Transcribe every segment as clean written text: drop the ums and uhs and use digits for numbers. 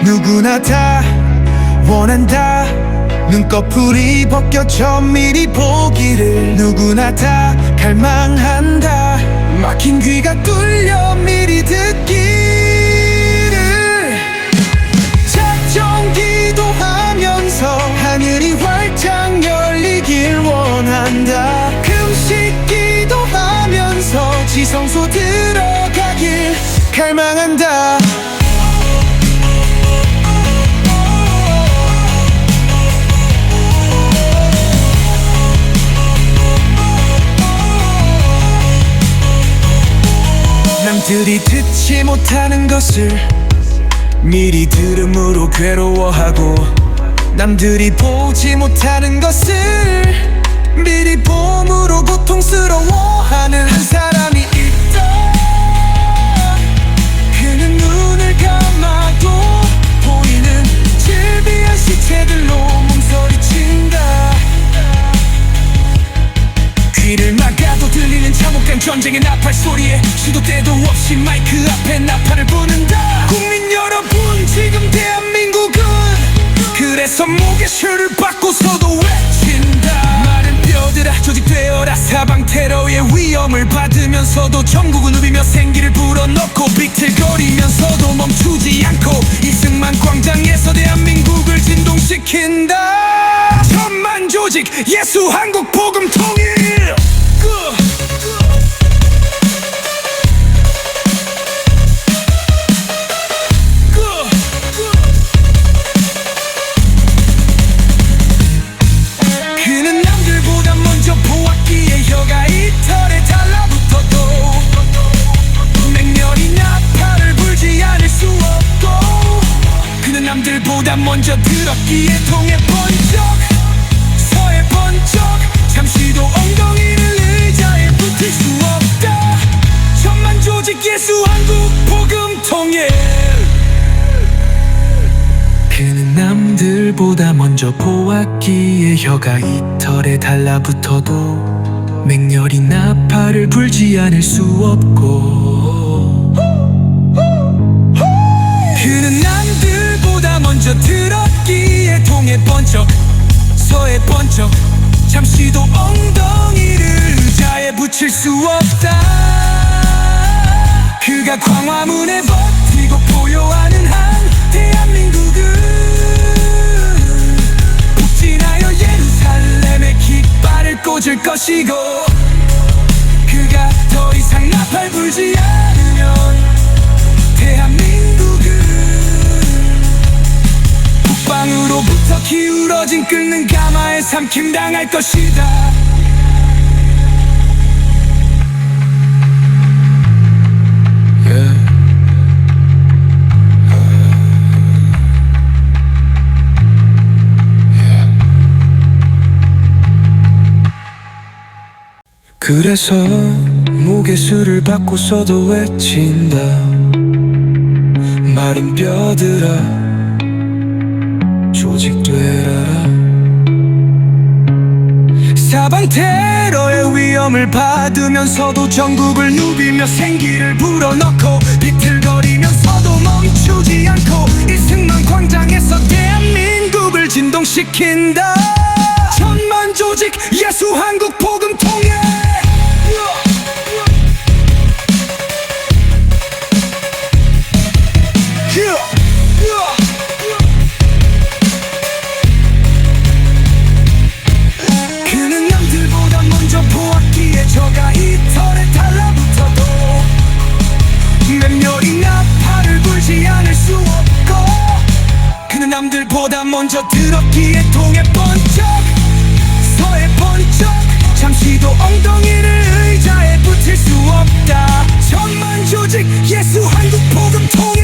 누구나 다 원한다. 눈꺼풀이 벗겨져 미리 보기를. 누구나 다 갈망한다. 막힌 귀가 뚫려 미리 듣기를. 작정 기도하면서 하늘이 활짝 열리길 원한다. 금식 기도하면서 지성소 들어가길 갈망한다. 남들이 듣지 못하는 것을 미리 들음으로 괴로워하고, 남들이 보지 못하는 것을 미리 봄으로 고통스러워하는 한 사람이 있다. 그는 눈을 감아도 보이는 질비한 시체들로 몸서리친다. 귀를 막아도 들리는 참혹한 전쟁의 나팔 소리에 시도 때도 없이 마이크 앞에 나팔을 부는다. 국민 여러분, 지금 대한민국은 그래서 무게수를 받고서도 외친다. 마른 뼈들아 조직되어라. 사방 테러의 위험을 받으면서도 전국을 누비며 생기를 불어넣고, 비틀거리면서도 멈추지 않고 이승만 광장에서 대한민국을 진동시킨다. 천만 조직 예수 한국 복음 통일. 그는 남들보다 먼저 보았기에 혀가 이털에 달라붙어도 맹렬히 나팔을 불지 않을 수 없고, 그는 남들보다 먼저 들었기에 통해 번쩍 서해 번쩍 잠시도 엉덩이를 의자에 붙일 수 없다. 천만 조직 예수 한국 복음 통일. 그는 남들보다 먼저 보았기에 혀가 이털에 달라붙어도 맹렬히 나팔을 불지 않을 수 없고, 그는 남들보다 먼저 들었기에 동해 번쩍 서해 번쩍 잠시도 엉덩이를 의자에 붙일 수 없다. 그가 광화문에 버티고 포효하는 한 대한민국은 북진하여 예루살렘에 깃발을 꽂을 것이고, 그가 더 이상 나팔 불지 않으면 대한민국은 북방으로부터 기울어진 끓는 가마에 삼킴당할 것이다. 그래서 무게수를 받고서도 외친다. 마른 뼈들아 조직되라. 사방 테러의 위험을 받으면서도 전국을 누비며 생기를 불어넣고, 비틀거리면서도 멈추지 않고 이승만 광장에서 대한민국을 진동시킨다. 천만 조직 예수 한국 복음 통일. 그는 남들보다 먼저 보았기에 저가 이털에 달라붙어도 맹렬히 나팔을 불지 않을 수 없고, 그는 남들보다 먼저 들었기에 동해 번쩍 서해 번쩍 잠시도 엉덩이를 의자에 붙일 수 없다. 천만 조직 예수 한국 복음 통일.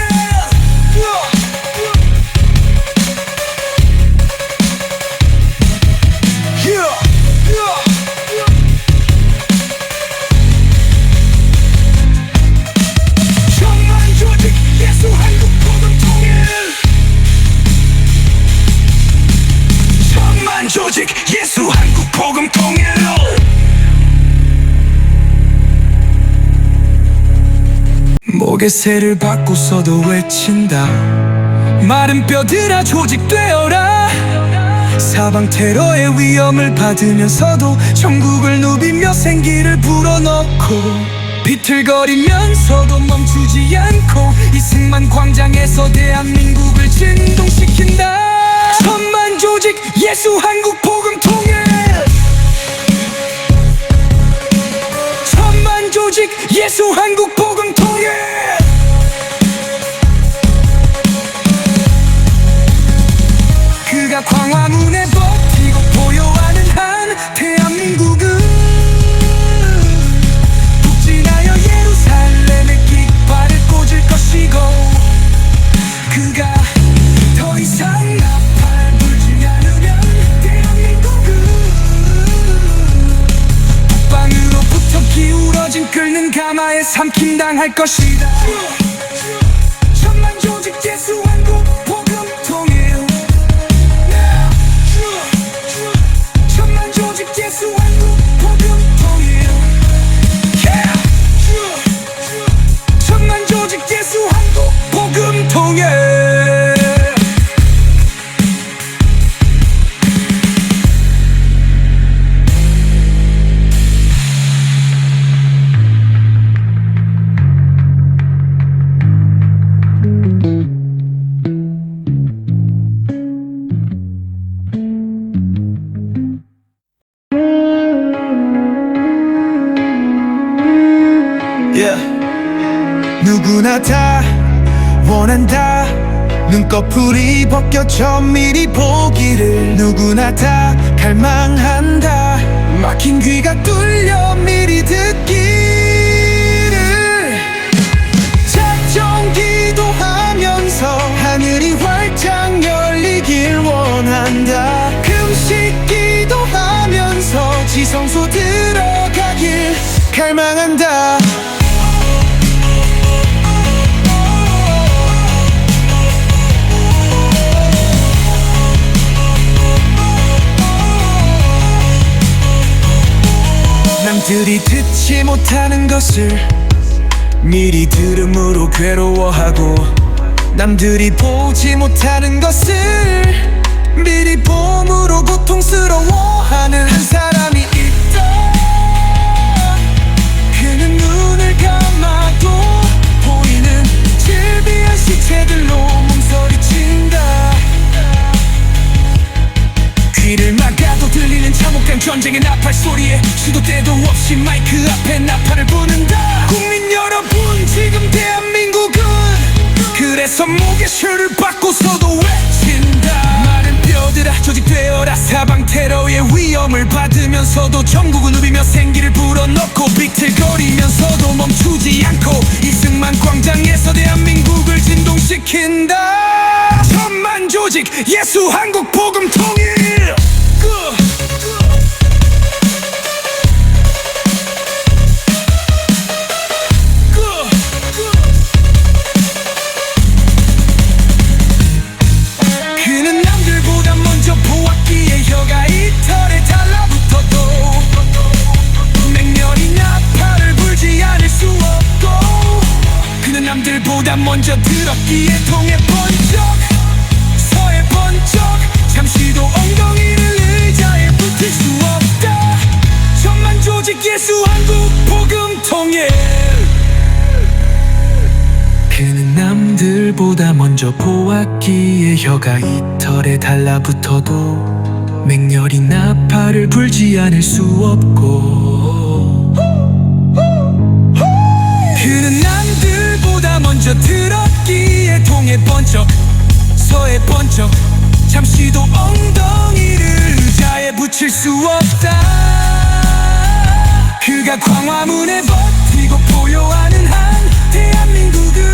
천만 조직 예수 한국 복음 통일. 천만 조직 예수 한국 복음 통일. 목에 새를 받고서도 외친다. 마른 뼈들아 조직되어라. 사방 테러의 위험을 받으면서도 전국을 누비며 생기를 불어넣고 비틀거리면서도 멈추지 않고 이승만 광장에서 대한민국을 진동시킨다. 천만 조직 예수 한국 복음 통일. 천만 조직 예수 한국 복음 통일. 그가 광화문에 버티고 보여하는 한 대한민국은 북진하여 예루살렘의 깃발을 꽂을 것이고 그가 더 이상 나팔 불지 않으면 대한민국은 북방으로부터 기울어진 끓는 가마에 삼킴당할 것이다. 천만 조직 예수 한국 복음 통일. 천만 조직 예수 한국 복음 통일. 천만 조직 예수 한국 복음 통일. 누구나 다 원한다. 눈꺼풀이 벗겨 천밀히 보기를 누구나 다 갈망한다. 막힌 귀가 뚫려 미리 듣기를 작정 기도하면서 하늘이 활짝 열리길 원한다. 금식 기도하면서 지성소 들어가길 갈망한다. 남들이 듣지 못하는 것을 미리 들음으로 괴로워하고 남들이 보지 못하는 것을 미리 봄으로 고통스러워하는 한 사람이 있다. 그는 눈을 감아도 보이는 질비한 시체들로 몸서리친다. 귀를 막아도 들리는 참혹한 전쟁의 나팔 소리에 시도 때도 없이 마이크 앞에 나팔을 부는다. 국민 여러분, 지금 대한민국은 그래서 목에 슈를 받고서도 외친다. 마른 뼈들아 조직되어라. 사방 테러의 위험을 받으면서도 전국을 누비며 생기를 불어넣고 비틀거리면서도 멈추지 않고 이승만 광장에서 대한민국을 진동시킨다. 천만 조직 예수 한국 복음 통일. 그는 남들보다 먼저 보았기에 혀가 이털에 달라붙어도 맹렬히 나팔을 불지 않을 수 없고 그는 남들보다 먼저 들었기에 통해 번쩍 서해 번쩍 잠시도 엉덩이를 의자에 붙일 수 없다. 천만 조직 예수 한국 복음 통일. 그는 남들보다 먼저 보았기에 혀가 이털에 달라붙어도 맹렬히 나팔을 불지 않을 수 없고 그는 남들보다 먼저 들었기에 통해 번쩍 서해 번쩍 잠시도 엉덩이를 의자에 붙일 수 없다. 그가 광화문에 버티고 보여하는 한 대한민국은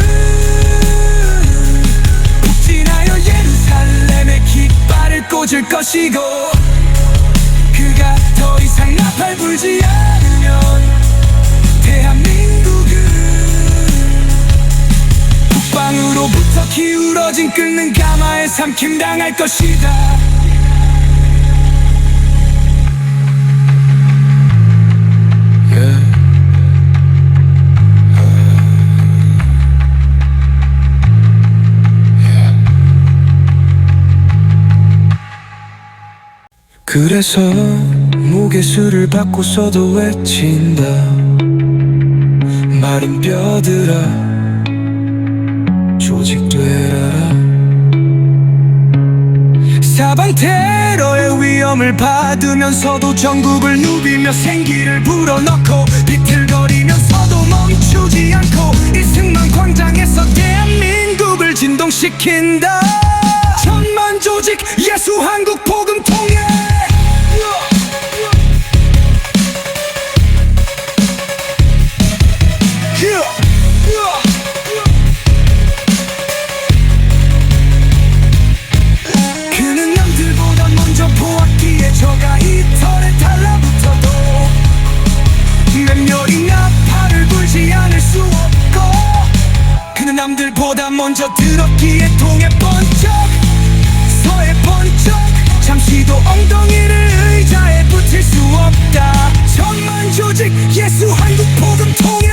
북진하여 예루살렘의 깃발을 꽂을 것이고 그가 더 이상 나팔 불지 않으면 대한민국은 북방으로부터 기울어진 끓는 가마에 삼킴당할 것이다. 그래서 목에 술을 받고서도 외친다. 마른 뼈들아 조직되라. 사방 테러의 위험을 받으면서도 전국을 누비며 생기를 불어넣고 비틀거리면서도 멈추지 않고 이승만 광장에서 대한민국을 진동시킨다. 천만 조직 예수 한국 복음 통일. 그는 남들보다 먼저 보았기에 저가 이 털에 달라붙어도 몇 명이 나팔을 불지 않을 수 없고, 그는 남들보다 먼저 들었기에 통해 번쩍 서해 번쩍 잠시도 엉덩이를 의자에 붙일 수 없다. 천만 조직 예수 한국 복음 통일.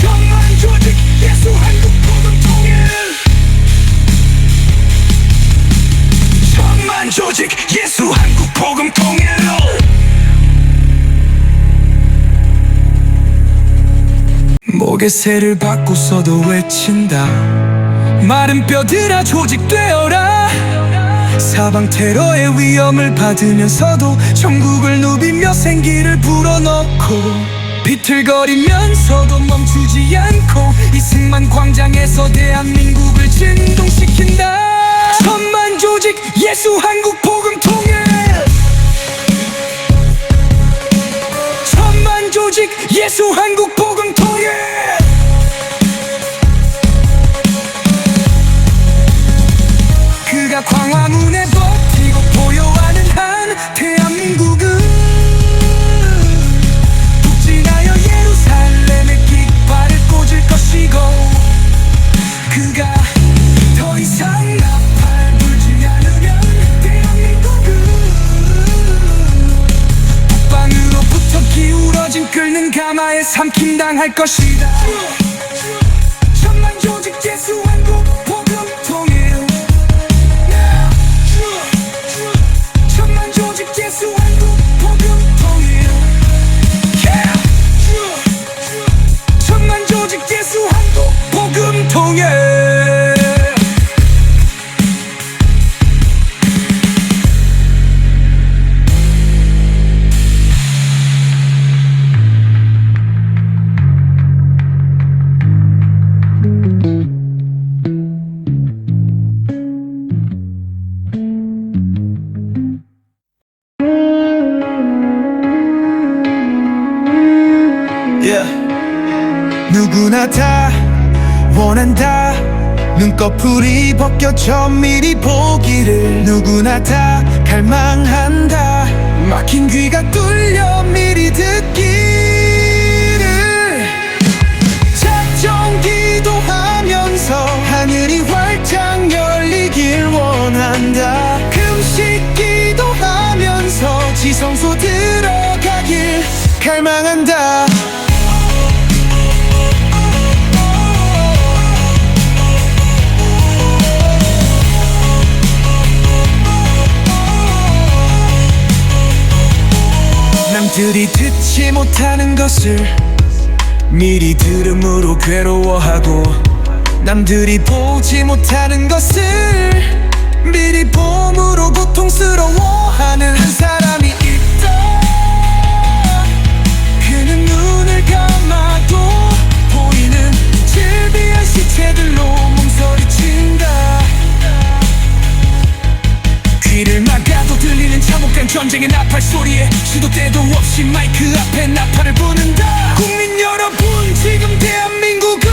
천만 조직 예수 한국 복음 통일. 천만 조직 예수 한국 복음 통일. 목에 새를 받고서도 외친다. 마른 뼈들아 조직되어라. 사방 테러의 위험을 받으면서도 전국을 누비며 생기를 불어넣고 비틀거리면서도 멈추지 않고 이승만 광장에서 대한민국을 진동시킨다. 천만 조직 예수 한국 복음 통일. 천만 조직 예수 한국 복음 통일. 그가 광화문에 버티고 보여하는 한 대한민국은 북진하여 예루살렘에 깃발을 꽂을 것이고, 그가 더 이상 나팔 불지 않으면 대한민국은 북방으로부터 기울어진 끓는 가마에 삼킴당할 것이다. 천만 조직 예수 한국 복음 통일. 천만 조직 예수 한국 복음 통일. 천만 조직 예수 한국 복음 통일. 누구나 다 원한다. 눈꺼풀이 벗겨져 미리 보기를 누구나 다 갈망한다. 막힌 귀가 뚫려 미리 듣기를 작정 기도하면서 하늘이 활짝 열리길 원한다. 금식 기도하면서 지성소 들어가길 갈망한다. 남들이 듣지 못하는 것을 미리 들음으로 괴로워하고, 남들이 보지 못하는 것을 미리 봄으로 고통스러워하는 한 사람이 있다. 그는 눈을 감아도 보이는 질비한 시체들로 몸서리친다. 귀를 막아도 들리는 참혹한 전쟁의 나팔 소리에 시도 때도 없이 마이크 앞에 나팔을 부는다. 국민 여러분, 지금 대한민국은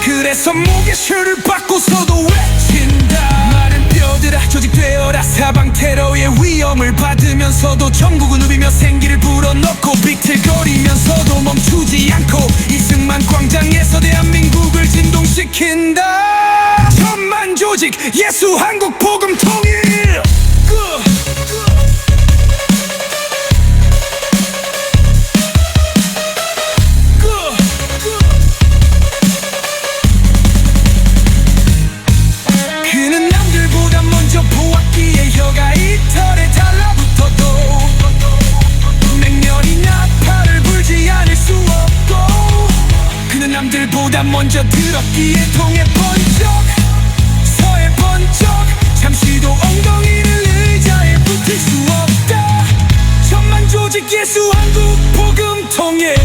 그래서 목에 쇠를 받고서도 외친다. 마른 뼈들아 조직되어라. 사방 테러의 위험을 받으면서도 전국을 누비며 생기를 불어넣고 비틀거리면서도 멈추지 않고 이승만 광장에서 대한민국을 진동시킨다. 천만 조직 예수 한국 복음 통일. 먼저 들었기에 동해 번쩍 서해 번쩍 잠시도 엉덩이를 의자에 붙일 수 없다. 천만조직 예수 한국 복음통일.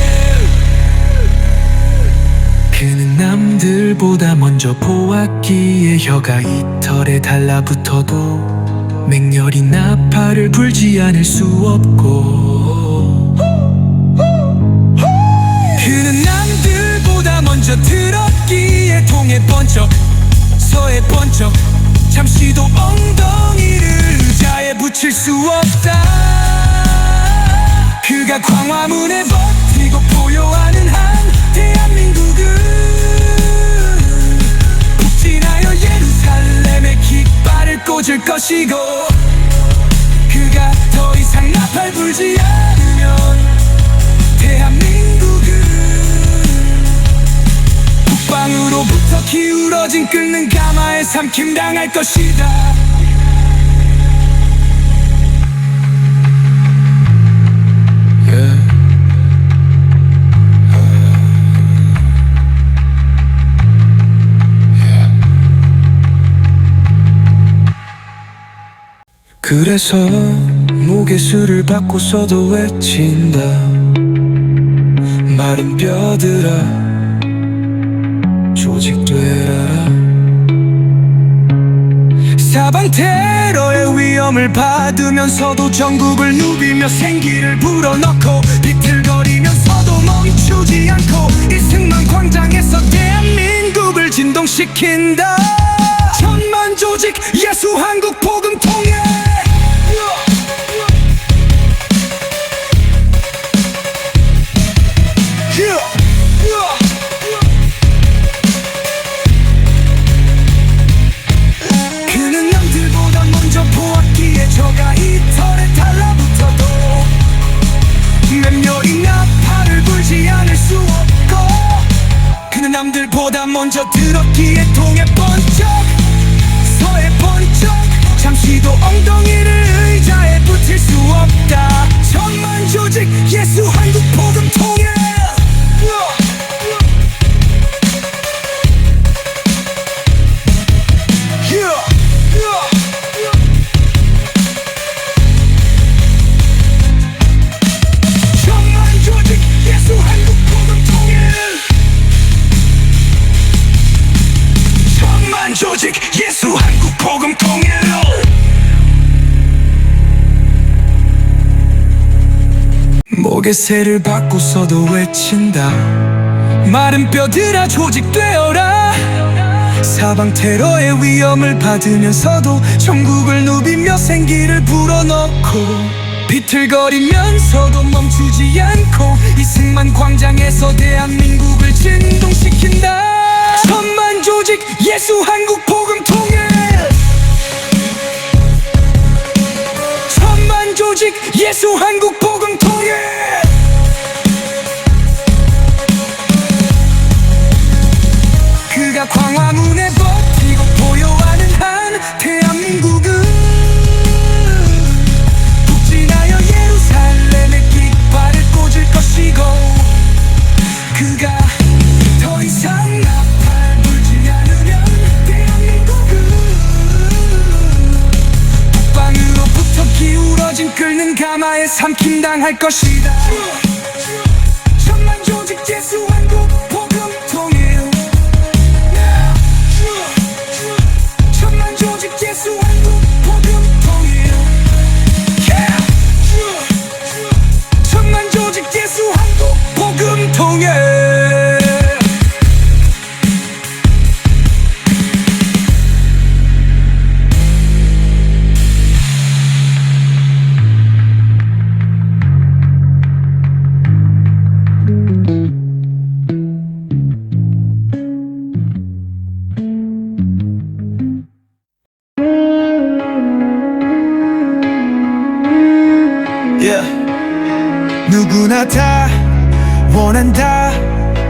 그는 남들보다 먼저 보았기에 혀가 이털에 달라붙어도 맹렬히 나팔을 불지 않을 수 없고, 그는 남들보다 먼저 들었기에 동해 번쩍 서해 번쩍 잠시도 엉덩이를 의자에 붙일 수 없다. 그가 광화문에 버티고 보요하는 한 대한민국은 북진하여 예루살렘에 깃발을 꽂을 것이고, 그가 더 이상 나팔 불지 않으면 대한민국은 북방으로부터 기울어진 끓는 가마에 삼킴당할 것이다. 그래서 목에 술을 받고서도 외친다. 마른 뼈들아 조직되라. 사방 테러의 위험을 받으면서도 전국을 누비며 생기를 불어넣고 비틀거리면서도 멈추지 않고 이승만 광장에서 대한민국을 진동시킨다. 천만조직 예수 한국 복음통일. 그는 남들보다 먼저 보았기에 저가 이털에 달라붙어도 맹렬히 나팔을 불지 않을 수 없고, 그는 남들보다 먼저 들었기에 동해 번쩍 서해 번쩍 잠시도 엉덩이를 의자에 붙일 수 없다. 천만조직 예수 한국 복음통일. 천만조직 예수 한국 복음통일. 천만조직 예수 한국 복음통일. 목에 새를 받고서도 외친다. 마른 뼈들아 조직되어라. 사방 테러의 위험을 받으면서도 전국을 누비며 생기를 불어넣고 비틀거리면서도 멈추지 않고 이승만 광장에서 대한민국을 진동시킨다. 천만조직 예수 한국 복음통일. 천만조직 예수 한국 복음통일. 그가 광화문에 버티고 보요하는 한 대한민국은 북진하여 예루살렘에 깃발을 꽂을 것이고, 그가 더 이상 나팔 불지 않으면 대한민국은 북방으로부터 기울어진 끓는 가마에 삼킴당할 것이다. 천만조직 예수 한국 복음통일. 천만조직 예수 한국 복음통일. 천만조직 예수 한국 복음통일. 누구나 다 원한다.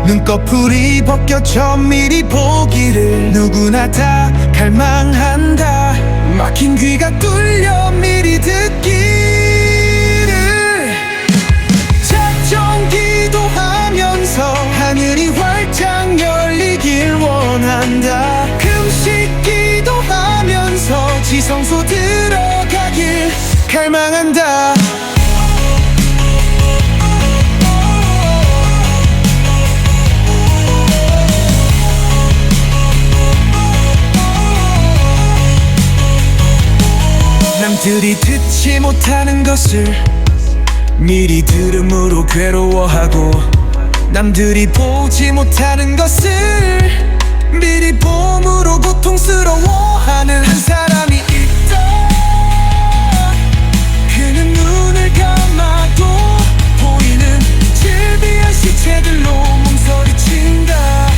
눈꺼풀이 벗겨져 미리 보기를 누구나 다 갈망한다. 막힌 귀가 뚫려 미리 듣기를 작정 기도하면서 하늘이 활짝 열리기 멸망한다. 남들이 듣지 못하는 것을 미리 들음으로 괴로워하고, 남들이 보지 못하는 것을 미리 봄으로 고통스러워하는 한 사람이 있다. 그는 눈을 감아도 보이는 질비한 시체들로 몸서리친다.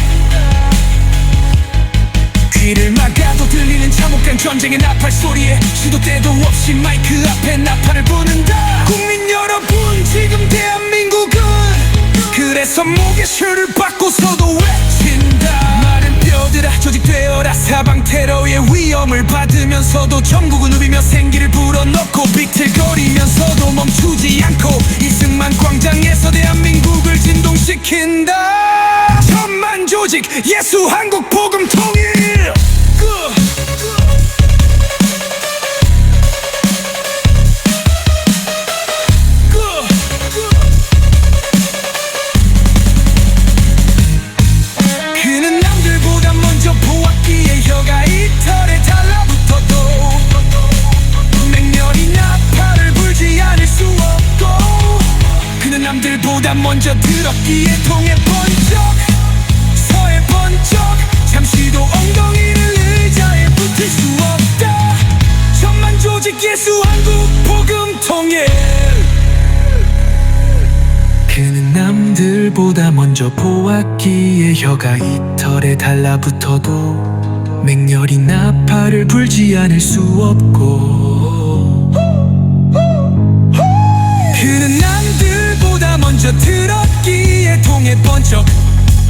귀를 막아도 들리는 참혹한 전쟁의 나팔 소리에 시도 때도 없이 마이크 앞에 나팔을 부는다. 국민 여러분, 지금 대한민국은 그래서 목에 슈를 받고서도 외친다. 마른 뼈들아 조직되어라. 사방 테러의 위험을 받으면서도 전국을 누비며 생기를 불어넣고, 비틀거리면서도 멈추지 않고 이승만 광장에서 대한민국을 진동시킨다. 천만 조직 예수 한국 복음 통일. 그는 남들보다 먼저 보았기에 혀가 이털에 달라붙어도 맹렬히 나팔을 불지 않을 수 없고, 그는 남들보다 먼저 들었기에 통해 번쩍 서해 번쩍 잠시도 엉덩이를 의자에 붙일 수 없다. 천만 조직 예수 한국 복음 통일. 그는 남들보다 먼저 보았기에 혀가 이털에 달라붙어도 맹렬히 나팔을 불지 않을 수 없고, 그는 남들보다 먼저 들었기에 통해 번쩍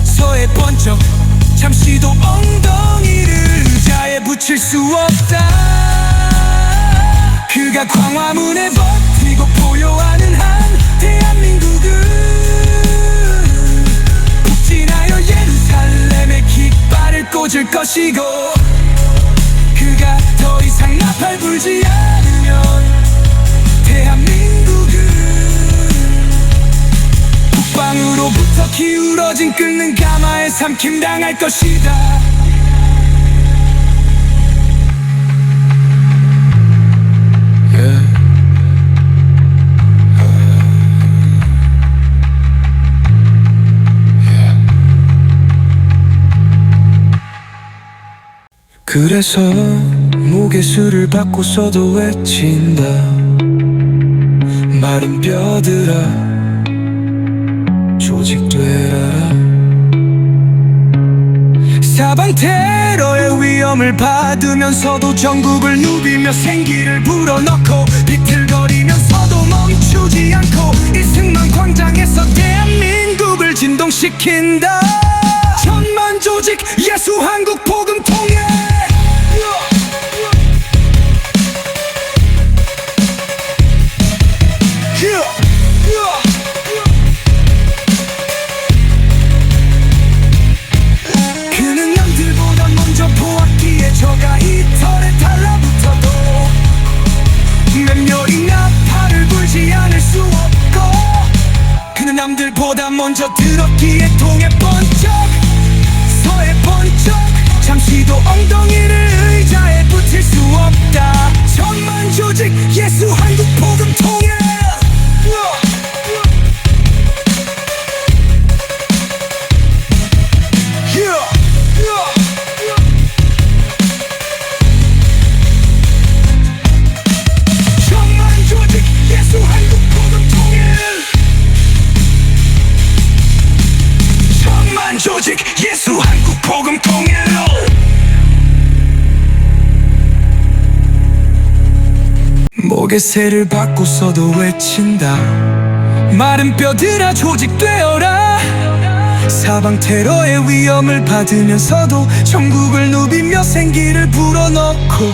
서해 번쩍 잠시도 엉덩이를 의자에 붙일 수 없다. 그가 광화문에 버티고 보여하는 한 대한민국은 북진하여 예루살렘에 깃발을 꽂을 것이고, 그가 더 이상 나팔 불지 않으면 대한민국은 북방으로부터 기울어진 끓는 가마에 삼킴당할 것이다. 그래서 목에 수를 받고서도 외친다. 마른 뼈들아 조직되라. 사방 테러의 위험을 받으면서도 전국을 누비며 생기를 불어넣고, 비틀거리면서도 멈추지 않고 이승만 광장에서 대한민국을 진동시킨다. 천만 조직 예수 한국 복음 통일. 그는 남들보다 먼저 보았기에 저가 이털에 달라붙어도 맹렬히 나팔을 불지 않을 수 없고, 그는 남들보다 먼저 들었기에 통해 번쩍 서해 번쩍 잠시도 엉덩이를 의자에 붙일 수 없다. 천만 조직 예수 한국 복음 통일. 천만 조직 예수 한국 복음 통일. 천만 조직 예수 한국 복음 통일. 목에 새를 받고서도 외친다. 마른 뼈들아 조직되어라. 사방 테러의 위험을 받으면서도 전국을 누비며 생기를 불어넣고,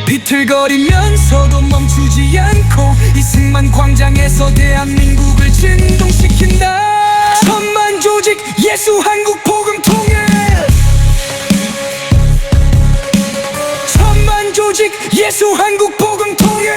비틀거리면서도 멈추지 않고 이승만 광장에서 대한민국을 진동시킨다. 천만 조직 예수 한국 복음 통일. 천만 조직 예수 한국 복음 통일.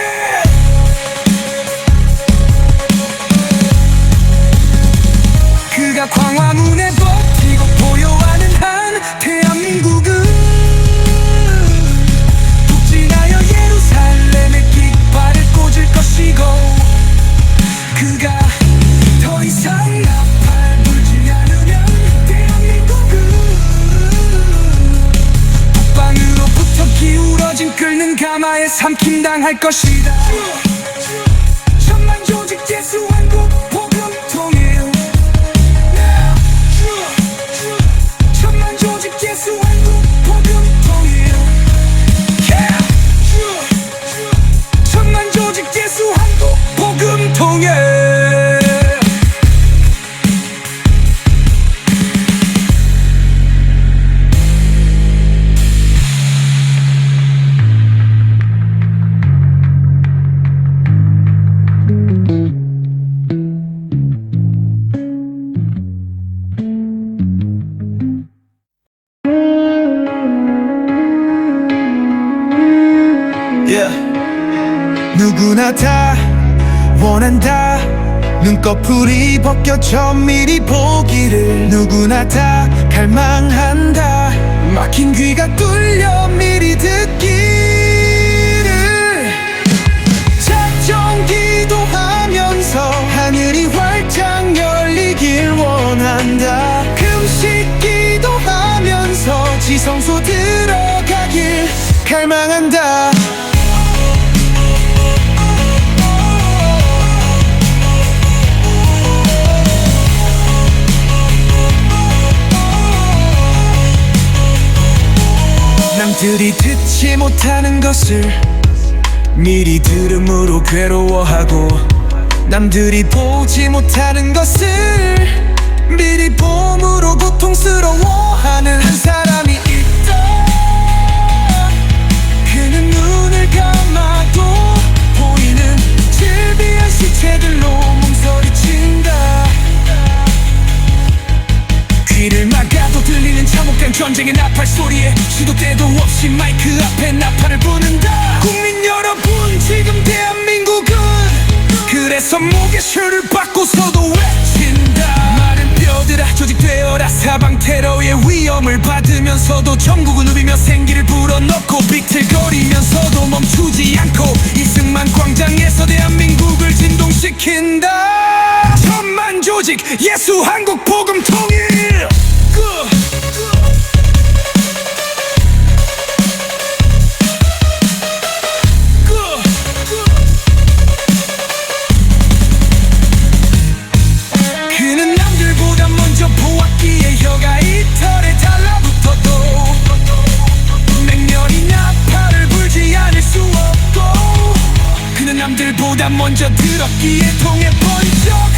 가마에 삼킴당할 것이다. 천만 조직 예수 한국 복음 통일. 천만 조직 예수 한국 복음 통일. 천만 조직 예수 한국 복음 통일. 누구나 다 원한다. 눈꺼풀이 벗겨져 미리 보기를. 누구나 다 갈망한다. 막힌 귀가 뚫려 미리 듣기를. 작정 기도하면서 하늘이 활짝 열리길 원한다. 금식 기도하면서 지성소 들어가길 갈망한다. 남들이 듣지 못하는 것을 미리 들음으로 괴로워하고, 남들이 보지 못하는 것을 미리 봄으로 고통스러워하는 한 사람이 있다. 그는 눈을 감아도 보이는 질비한 시체들로 몸서리친다. 귀를 막아도 들리는 참혹한 전쟁의 나팔 소리에 시도 때도 없이 마이크 앞에 나팔을 부는다. 국민 여러분, 지금 대한민국은 그래서 목에 슈를 받고서도 외친다. 마른 뼈들아 조직되어라. 사방 테러의 위험을 받으면서도 전국을 누비며 생기를 불어넣고, 비틀거리면서도 멈추지 않고 이승만 광장에서 대한민국을 진동시킨다. 천만 조직 예수 한국 복음 통일. 그는 남들보다 먼저 보았기에 혀가 이털에 달라붙어도 맹렬히 나팔을 불지 않을 수 없고, 그는 남들보다 먼저 들었기에 동해 번쩍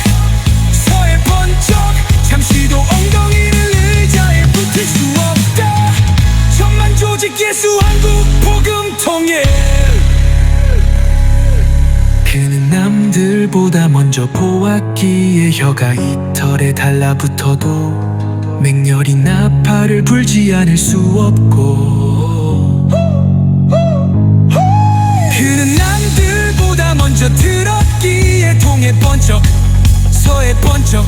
서해 번쩍 잠시도 엉덩이를 의자에 붙일 수 없다. 천만 조직 예수 한국 복음 통일. 그는 남들보다 먼저 보았기에 혀가 이털에 달라붙어도 맹렬히 나팔을 불지 않을 수 없고, 그는 남들보다 먼저 들었기에 동해 번쩍 서해 번쩍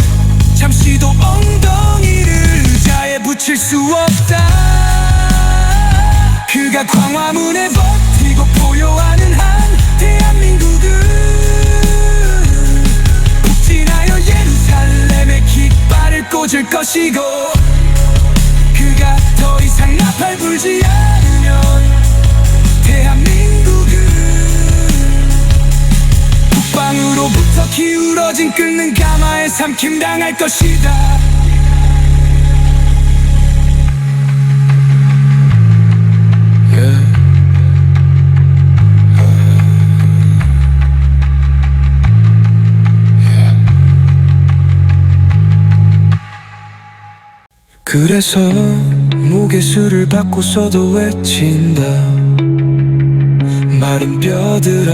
잠시도 엉덩이를 의자에 붙일 수 없다. 그가 광화문에 버티고 보여하는 한 대한민국은 북진하여 예루살렘에 깃발을 꽂을 것이고, 그가 더 이상 나팔 불지 않으면 대한민국은 북방으로부터 기울어진 끓는 가마에 삼킴당할 것이다. 그래서 목에 술을 받고서도 외친다. 마른 뼈들아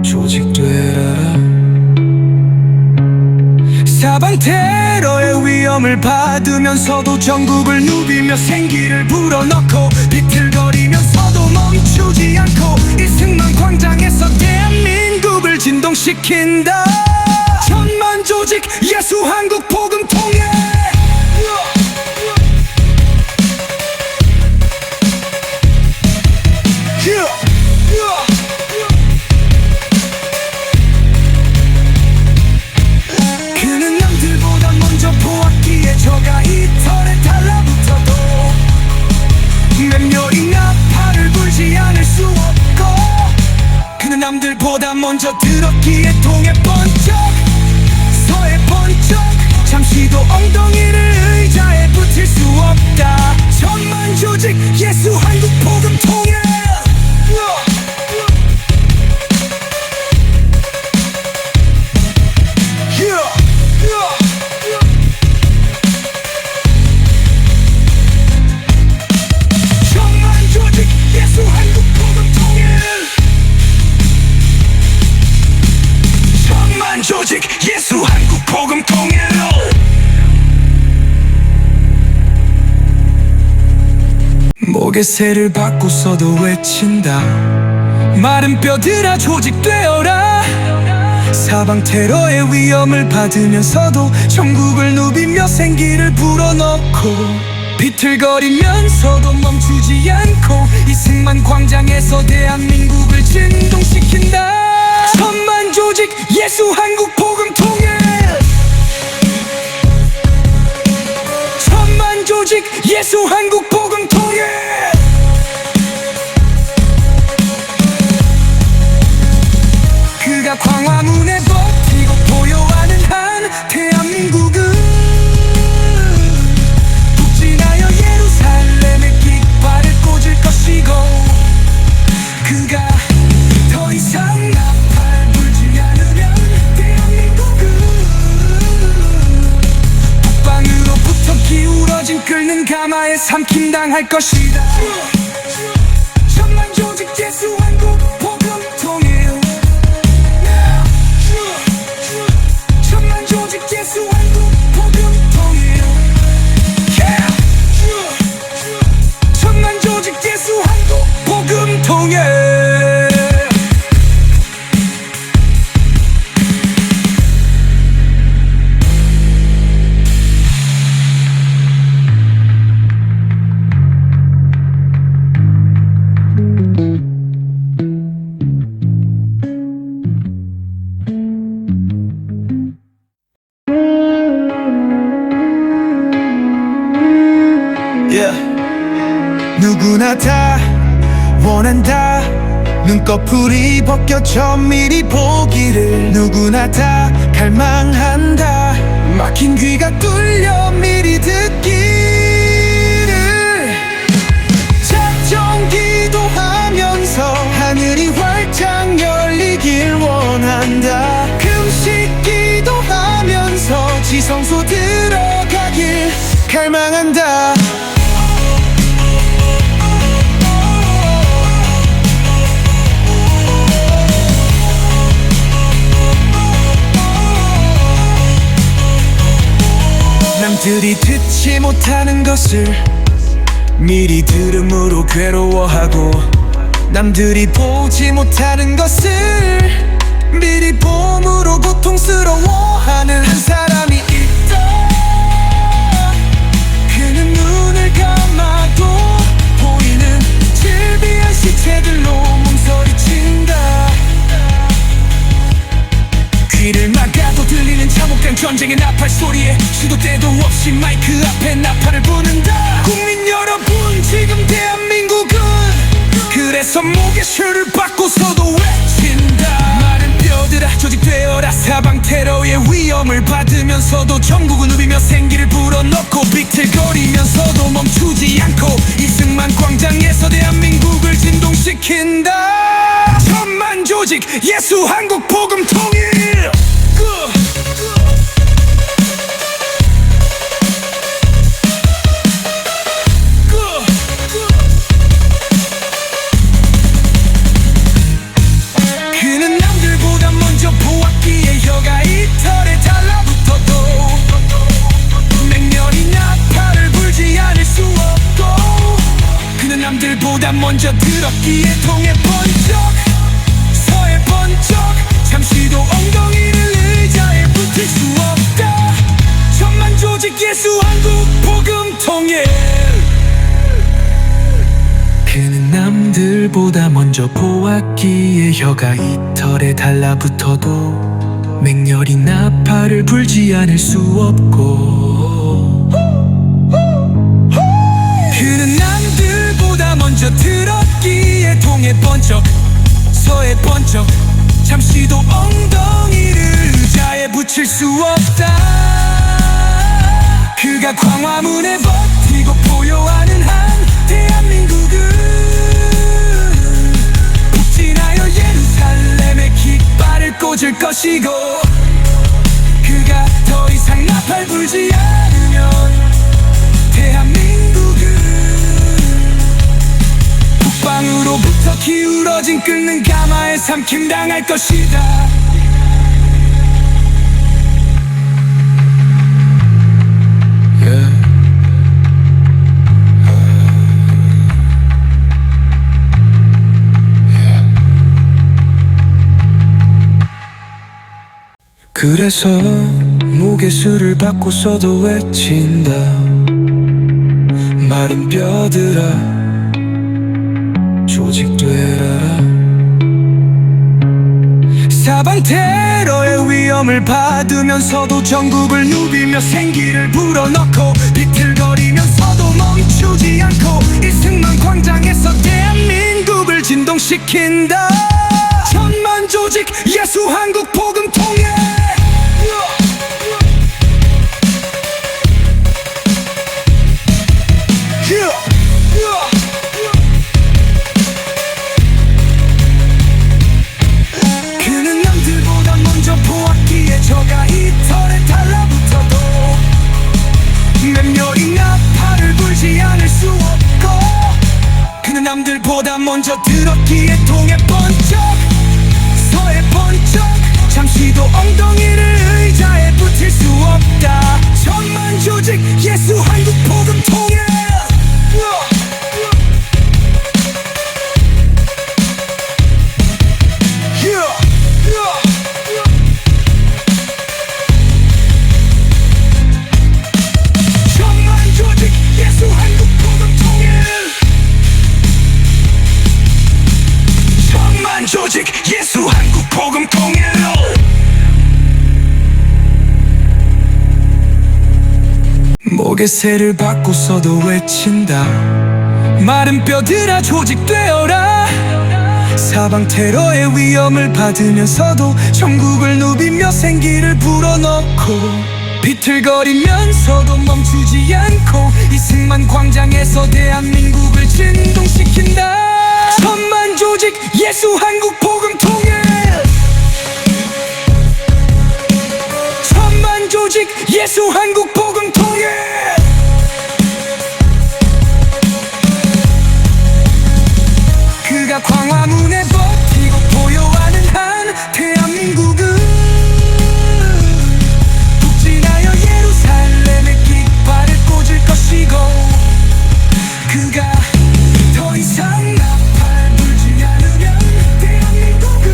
조직되라. 사방 테러의 위험을 받으면서도 전국을 누비며 생기를 불어넣고, 비틀거리면서도 멈추지 않고 이승만 광장에서 대한민국을 진동시킨다. 천만 조직 예수 한국 복음 통일. 그는 남들보다 먼저 보았기에 저가 이털에 달라붙어도 맹렬히 나팔을 불지 먼저 들었기에 통해 번쩍 서해 번쩍 잠시도 엉덩이를 의자에 붙일 수 없다. 천만조직 예수 한국 복음 통일. 천만조직 예수 한국 복음 통일. 천만조직 예수 한국 복음 통일. 목에 새를 받고서도 외친다. 마른 뼈들아 조직되어라. 사방 테러의 위험을 받으면서도 전국을 누비며 생기를 불어넣고 비틀거리면서도 멈추지 않고 이승만 광장에서 대한민국을 진동시킨다. 천만조직 예수 한국 복음 통일. 천만조직 예수 한국 복음 통일. 그가 광화문에 버티고 보여하는 한 대한민국은 북진하여 예루살렘의 깃발을 꽂을 것이고 그가 더 이상 나팔 불지 않으면 대한민국은 북방으로부터 기울어진 끓는 가마에 삼킴당할 것이다. 천만조직 예수 한국 복음 통일. 천만조직 예수 한국 복음 통일. 천만조직 예수 한국 복음 통일. 누구나 다 원한다. 눈꺼풀이 벗겨져 미리 보기를 누구나 다 갈망한다. 막힌 귀가 뚫려 미리 듣기를 작정 기도하면서 하늘이 활짝 열리길 원한다. 금식 기도하면서 지성소 들어가길 갈망한다. 남들이 듣지 못하는 것을 미리 들음으로 괴로워하고 남들이 보지 못하는 것을 미리 봄으로 고통스러워하는 한 사람이 있다. 그는 눈을 감아도 보이는 질비한 시체들로 몸서리친다. 귀를 막아도 들리는 참혹한 전쟁의 나팔 소리에 시도 때도 없이 마이크 앞에 나팔을 부는다. 국민 여러분 지금 대한민국은 그래서 목에 쇠를 받고서도 외친다. 마른 뼈들아 조직되어라. 사방 테러의 위험을 받으면서도 전국을 누비며 생기를 불어넣고 비틀거리면서도 멈추지 않고 이승만 광장에서 대한민국을 진동시킨다. 천만조직 예수 한국 복음 통일. 그는 남들보다 먼저 보았기에 혀가 이털에 달라붙어도 맹렬히 나팔을 불지 않을 수 없고 그는 남들보다 먼저 들었기에 통해 번쩍 서해 번쩍 잠시도 엉덩이를 의자에 붙일 수 없다. 천만조직 예수 한국 복음 통일. 그는 남들보다 먼저 보았기에 혀가 이털에 달라붙어도 맹렬히 나팔을 불지 않을 수 없고 그는 남들보다 먼저 들었기에 동해 번쩍 서해 번쩍 잠시도 엉덩이를 의자에 붙일 수 없다. 그가 광화문에 버티고 보여하는 한 대한민국은 북진하여 예루살렘에 깃발을 꽂을 것이고, 그가 더 이상 나팔 불지 않으면 대한민국은 북방으로부터 기울어진 끓는 가마에 삼킴당할 것이다. 그래서 목에 술을 받고서도 외친다. 마른 뼈들아 조직되라. 사방 테러의 위험을 받으면서도 전국을 누비며 생기를 불어넣고 비틀거리면서도 멈추지 않고 이승만 광장에서 대한민국을 진동시킨다. 천만 조직 예수 한국 복음 통일. 그는 남들보다 먼저 보았기에 저가 이 털에 달라붙어도 몇몇이 나팔을 불지 않을 수 없고, 그는 남들보다 먼저 들었기에 동해 번쩍 서해 번쩍 잠시도 엉덩이를 의자에 붙일 수 없다. 천만 조직 예수 한국 복음 통일. 천만 조직 예수 한국 복음 통일. 천만 조직 예수 한국 복음 통일. 목에 새를 받고서도 외친다. 마른 뼈들아 조직되어라. 사방 테러의 위험을 받으면서도 전국을 누비며 생기를 불어넣고 비틀거리면서도 멈추지 않고 이승만 광장에서 대한민국을 진동시킨다. 천만 조직 예수 한국 복음 통일. 천만 조직 예수 한국 복음 통일. 그가 광화문에 버티고 보여하는 한 대한민국은 북진하여 예루살렘에 깃발을 꽂을 것이고, 그가 더 이상 나팔 불지 않으면 대한민국은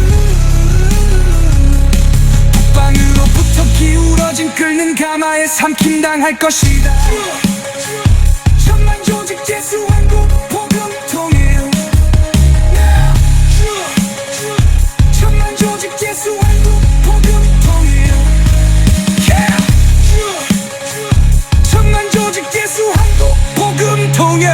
북방으로부터 기울어진 끓는 가마에 삼킴당할 것이다. 천만 조직 예수 한국 복음 통일. 천만 조직 예수 한국 복음 통일. 천만 조직 예수 한국 복음 통일.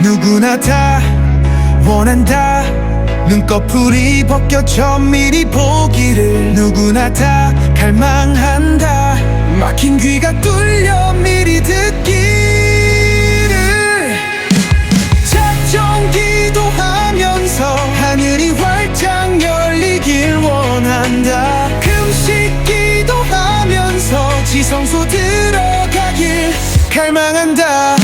누구나 다 원한다. 눈꺼풀이 벗겨져 미리 보기를 누구나 다 갈망한다. 막힌 귀가 뚫려 미리 듣기를 작정 기도하면서 하늘이 활짝 열리길 원한다. 금식 기도하면서 지성소 들어가길 갈망한다.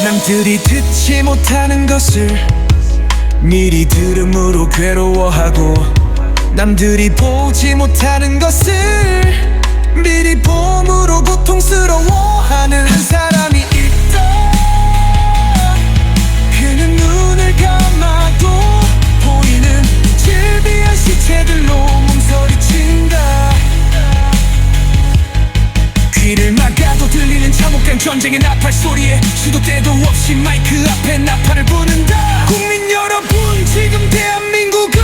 남들이 듣지 못하는 것을 미리 들음으로 괴로워하고, 남들이 보지 못하는 것을 미리 봄으로 고통스러워하는 한 사람이 있다. 그는 눈을 감아도 보이는 질비한 시체들로 몸서리친다. 귀를 막아도 들리는 참혹한 전쟁의 나팔 소리에 시도 때도 없이 마이크 앞에 나팔을 부는다. 국민 여러분, 지금 대한민국은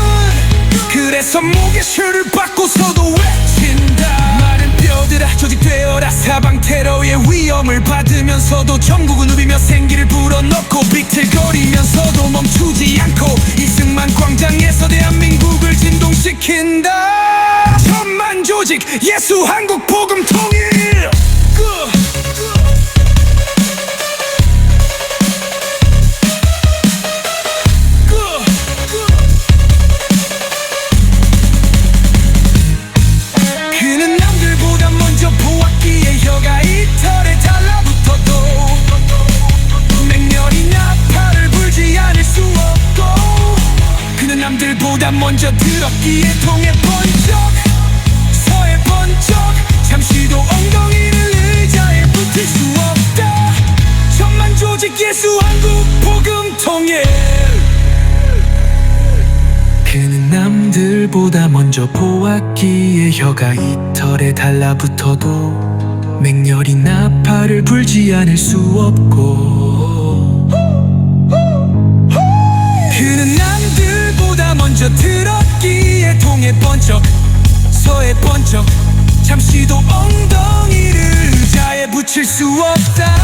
그래서 목에 슈를 받고서도 외친다. 마른 뼈들아 조직되어라. 사방 테러의 위험을 받으면서도 전국을 누비며 생기를 불어넣고 비틀거리면서도 멈추지 않고 이승만 광장에서 대한민국을 진동시킨다. 천만 조직 예수 한국 복음 통일. 그는 남들보다 먼저 보았기에 혀가 이털에 달라붙어도 맹렬히 나팔을 불지 않을 수 없고, 그는 남들보다 먼저 들었기에 동해 번쩍 서해 번쩍 잠시도 엉덩이를 의자에 붙일 수 없다. 천만 조직 예수 한국 복음 통일. 그는 남들보다 먼저 보았기에 혀가 이털에 달라붙어도 맹렬히 나팔을 불지 않을 수 없고, 그는 남들보다 먼저 들었기에 동해 번쩍 서해 번쩍 잠시도 엉덩이를 의자에 붙일 수 없다.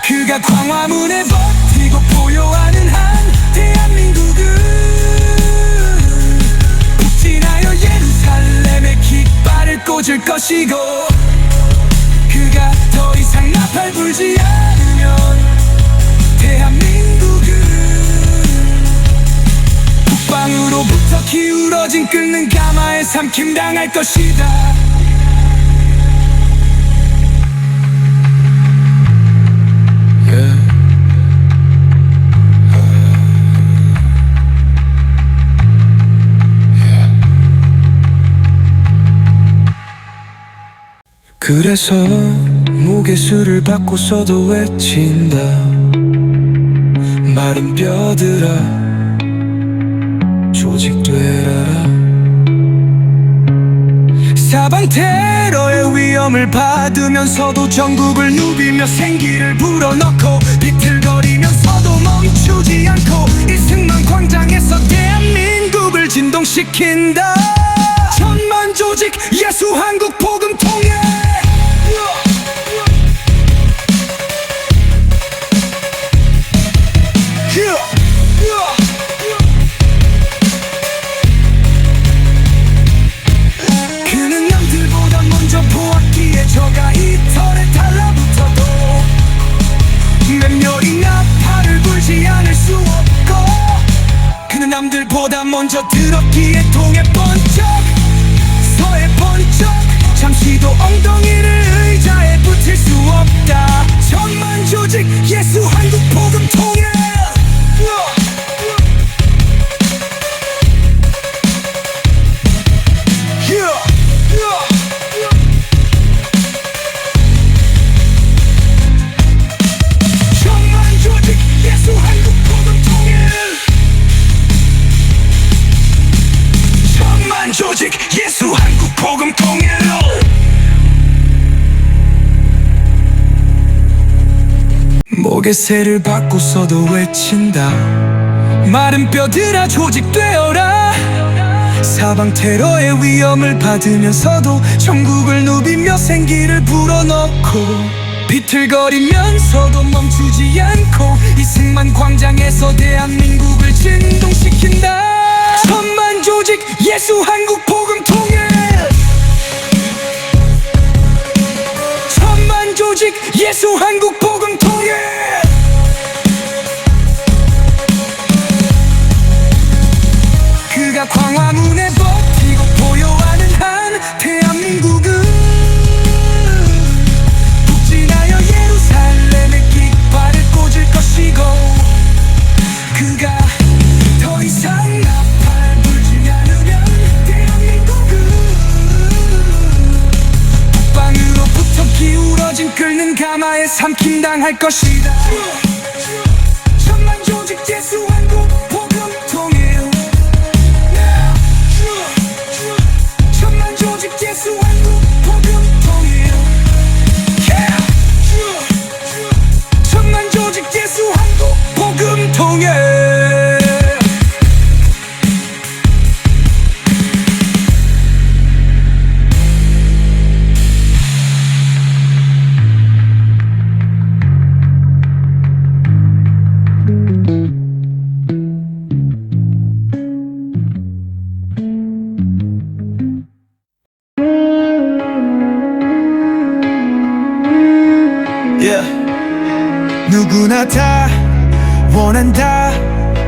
그가 광화문에 버티고 보여하는 한 대한민국은 북진하여 예루살렘에 깃발을 꽂을 것이고, 그가 더 이상 나팔 불지 않으면 대한민국은 북방으로부터 기울어진 끓는 가마에 삼킴당할 것이다. 그래서 목에 수를 받고서도 외친다. 마른 뼈들아 조직되라. 사방 테러의 위험을 받으면서도 전국을 누비며 생기를 불어넣고 비틀거리면서도 멈추지 않고 이승만 광장에서 대한민국을 진동시킨다. 천만 조직 예수 한국 복음 통일. 그는 남들보다 먼저 보았기에 저가 이털에 달라붙어도 맹렬히 나팔을 불지 않을 수 없고, 그는 남들보다 먼저 들었기에 동해 번쩍 서해 번쩍 잠시도 엉덩이를 의자에 붙일 수 없다. 천만 조직 예수 한국 복음 통일. 천만 조직 예수 한국 복음 통일. 천만 조직 예수 한국 복음 통일. 목에 새를 받고서도 외친다. 마른 뼈들아 조직되어라. 사방 테러의 위험을 받으면서도 전국을 누비며 생기를 불어넣고 비틀거리면서도 멈추지 않고 이승만 광장에서 대한민국을 진동시킨다. 천만 조직 예수 한국 복음 통일. 천만 조직 예수 한국 복음 통일. 그가 광화문에 버티고 보여하는 한 대한민국은 북진하여 예루살렘에 깃발을 꽂을 것이고, 그가 더 이상 나팔 불지 않으면 대한민국은 가마에 삼킴당할 것이다. 천만 조직 예수 한국 복음 통일. 천만 조직 예수 한국 복음 통일. 천만 조직 예수 한국 복음 통일. 누구나 다 원한다.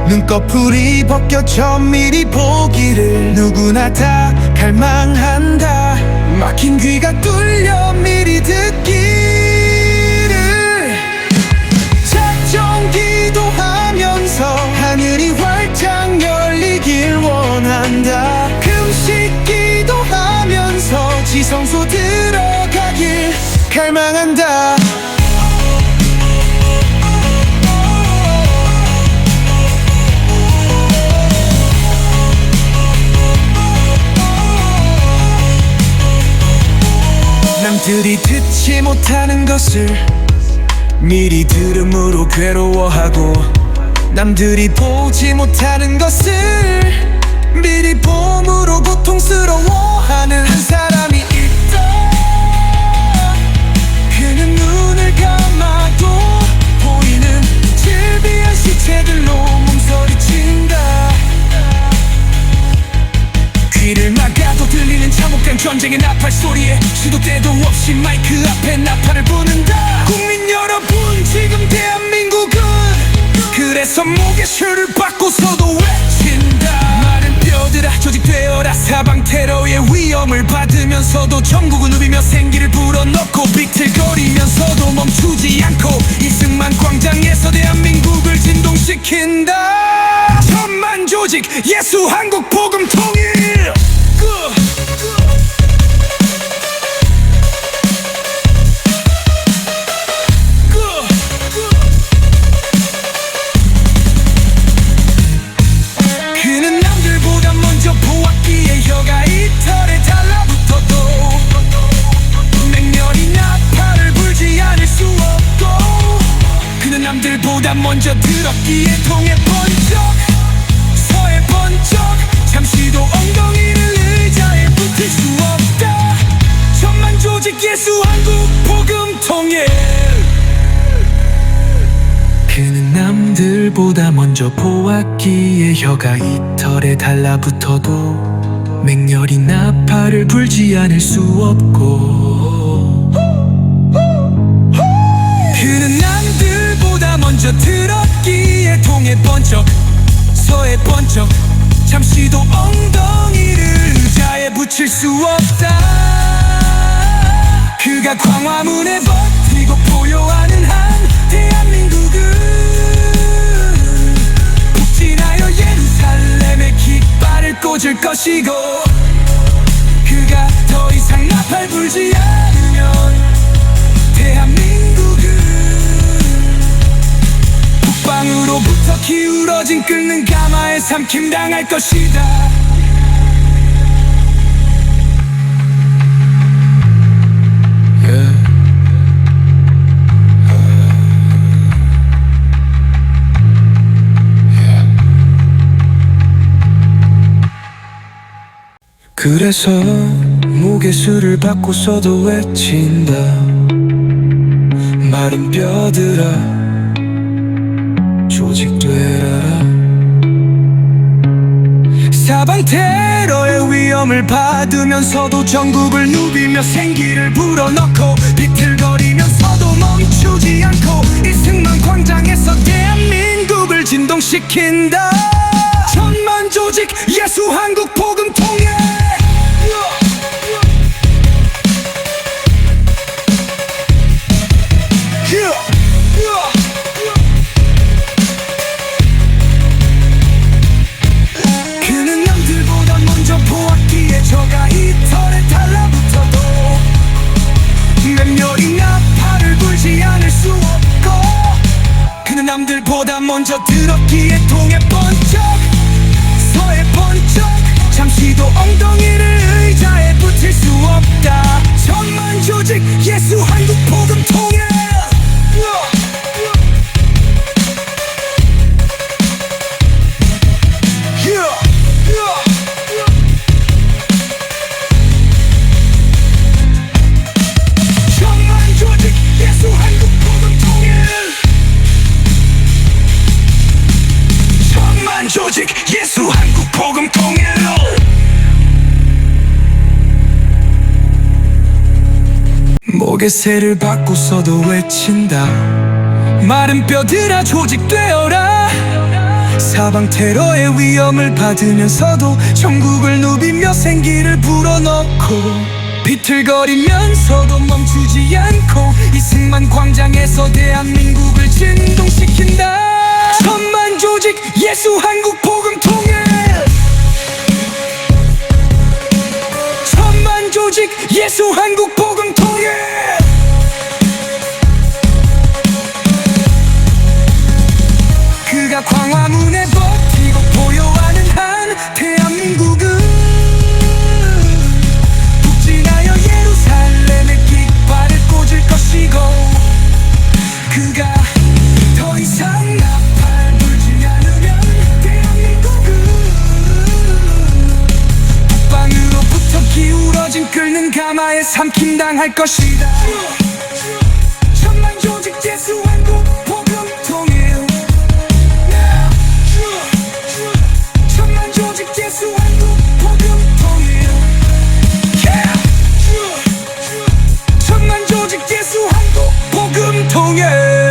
눈꺼풀이 벗겨져 미리 보기를. 누구나 다 갈망한다. 막힌 귀가 뚫려 미리 듣기를. 작정 기도하면서 하늘이 활짝 열리길 원한다. 금식 기도하면서 지성소 들어가길 갈망한다. 남들이 듣지 못하는 것을 미리 들음으로 괴로워하고, 남들이 보지 못하는 것을 미리 봄으로 고통스러워하는 한 사람이 있다. 그는 눈을 감아도 보이는 질비한 시체들로 몸서리친다. 귀를 막아도 들리는 참혹한 전쟁의 나팔 소리에 시도 때도 없이 마이크 앞에 나팔을 부는다. 국민 여러분, 지금 대한민국은 그래서 목에 슈를 받고서도 외친다. 마른 뼈들아 조직되어라. 사방 테러의 위험을 받으면서도 전국을 누비며 생기를 불어넣고 비틀거리면서도 멈추지 않고 이승만 광장에서 대한민국을 진동시킨다. 천만 조직 예수 한국 복음 통일. 그는 남들보다 먼저 보았기에 혀가 이털에 달라붙어도 맹렬히 나팔을 불지 않을 수 없고, 그는 남들보다 먼저 들었기에 통해 번쩍 서해 번쩍 잠시도 엉덩이를 의자에 붙일 수 없다. 천만 조직 예수 한국 복음 통일. 그는 남들보다 먼저 보았기에 혀가 이털에 달라붙어도 맹렬히 나팔을 불지 않을 수 없고, 그는 남들보다 먼저 들었기에 통해 번쩍 서해 번쩍 잠시도 엉덩이를 의자에 붙일 수 없다. 그가 광화문에 버티고 포효하는 한 대한민국은 북진하여 예루살렘에 깃발을 꽂을 것이고, 그가 더 이상 나팔 불지 않으면 대한민국은 북방으로부터 기울어진 끓는 가마에 삼킴당할 것이다. 그래서 목에 술을 받고서도 외친다. 마른 뼈들아 조직되라. 사방 테러의 위험을 받으면서도 전국을 누비며 생기를 불어넣고 비틀거리면서도 멈추지 않고 이승만 광장에서 대한민국을 진동시킨다. 천만 조직 예수 한국 복음 통일. 그는 남들보다 먼저 보았기에 저가 이털에 달라붙어도 맹렬히 나팔을 불지 먼저 들었기에 통해 번쩍 서해 번쩍 잠시도 엉덩이를 의자에 붙일 수 없다. 천만 조직 예수 한국 복음 통일. 천만 조직 예수 한국 복음 통일. 천만 조직 예수 한국 복음 통일. 목에 새를 받고서도 외친다. 마른 뼈들아 조직되어라. 사방 테러의 위험을 받으면서도 천국을 누비며 생기를 불어넣고 비틀거리면서도 멈추지 않고 이승만 광장에서 대한민국을 진동시킨다. 천만 조직 예수 한국 복음 통일. 천만 조직 예수 한국 복음 통일. 그가 광화문에 버티고 보여하는 한 대한민국은 북진하여 예루살렘의 깃발을 꽂을 것이고 그가 더 이상 나팔 불지 않으면 대한민국은 북방으로부터 기울어진 끓는 가마에 삼킴당할 것이다. 천만 조직 예수 한국 복음 통일. 천만 조직 예수 한국 복음 통일. 천만 조직 예수 한국 복음 통일.